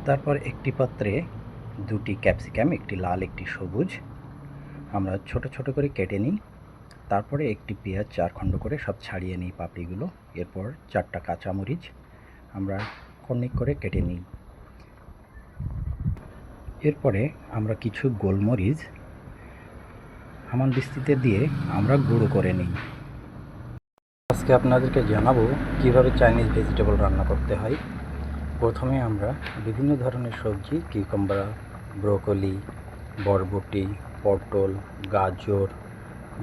তারপর একটি পাত্রে দুটি ক্যাপসিকাম, একটি লাল একটি সবুজ আমরা ছোট ছোট করে কেটে নিই। তারপরে একটি পেঁয়াজ 4 খণ্ড করে সব ছাড়িয়ে নিই পাপড়িগুলো। এরপর 4টা কাঁচামরিচ আমরা কর্নিক করে কেটে নিই। এরপরে আমরা কিছু গোলমরিচ হামানদিস্তিতে দিয়ে আমরা গুঁড়ো করে নিই। আজকে আপনাদেরকে জানাবো কিভাবে চাইনিজ ভেজিটেবল রান্না করতে হয়। প্রথমে আমরা বিভিন্ন ধরনের সবজি, কিউকাম্বার, ব্রোকলি, বরবটি, পটল, গাজর,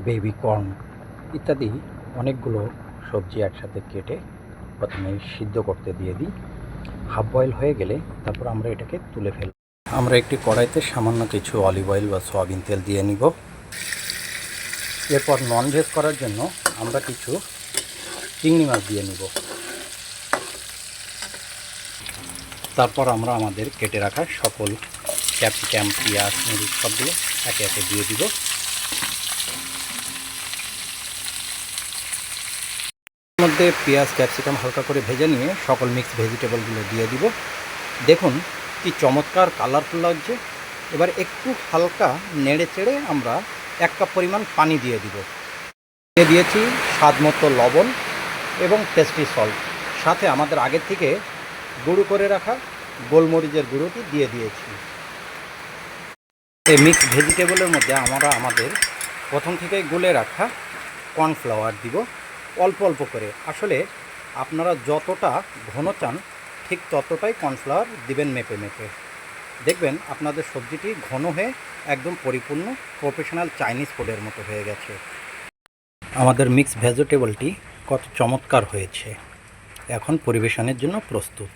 বেবি কর্ন ইত্যাদি অনেকগুলো সবজি একসাথে কেটে প্রথমে সিদ্ধ করতে দিয়ে দিই। হাফ বয়েল হয়ে গেলে তারপর আমরা এটাকে তুলে ফেলব। আমরা একটি কড়াইতে সামান্য কিছু অলিভ অয়েল বা সয়াবিন তেল দিয়ে নিব। এরপর ননভেজ করার জন্য আমরা কিছু চিংড়ি মাছ দিয়ে নিব। তারপর আমরা আমাদের কেটে রাখা সকল ক্যাপসিকাম, পেঁয়াজ, মরিচ সবগুলো একে একে দিয়ে দিব। এর মধ্যে পেঁয়াজ, ক্যাপসিকাম হালকা করে ভেজে নিয়ে সকল মিক্স ভেজিটেবলগুলো দিয়ে দিব। দেখুন কি চমৎকার কালারফুল লাগছে। এবার একটু হালকা নেড়ে চেড়ে আমরা 1 কাপ পরিমাণ পানি দিয়ে দিব। দিয়ে দিয়েছি স্বাদ মতো লবণ এবং টেস্টি সল্ট, সাথে আমাদের আগের থেকে গুঁড়ো করে রাখা গোলমরিচের গুঁড়োটি দিয়ে দিয়েছি। এই মিক্স ভেজিটেবলের মধ্যে আমরা আমাদের প্রথম থেকেই গুলে রাখা কর্নফ্লাওয়ার দিব অল্প অল্প করে। আসলে আপনারা যতটা ঘন চান ঠিক ততটাই কর্নফ্লাওয়ার দিবেন মেপে মেপে। দেখবেন আপনাদের সবজিটি ঘন হয়ে একদম পরিপূর্ণ প্রফেশনাল চাইনিজ ফুডের মতো হয়ে গেছে। আমাদের মিক্স ভেজিটেবলটি কত চমৎকার হয়েছে। এখন পরিবেশনের জন্য প্রস্তুত।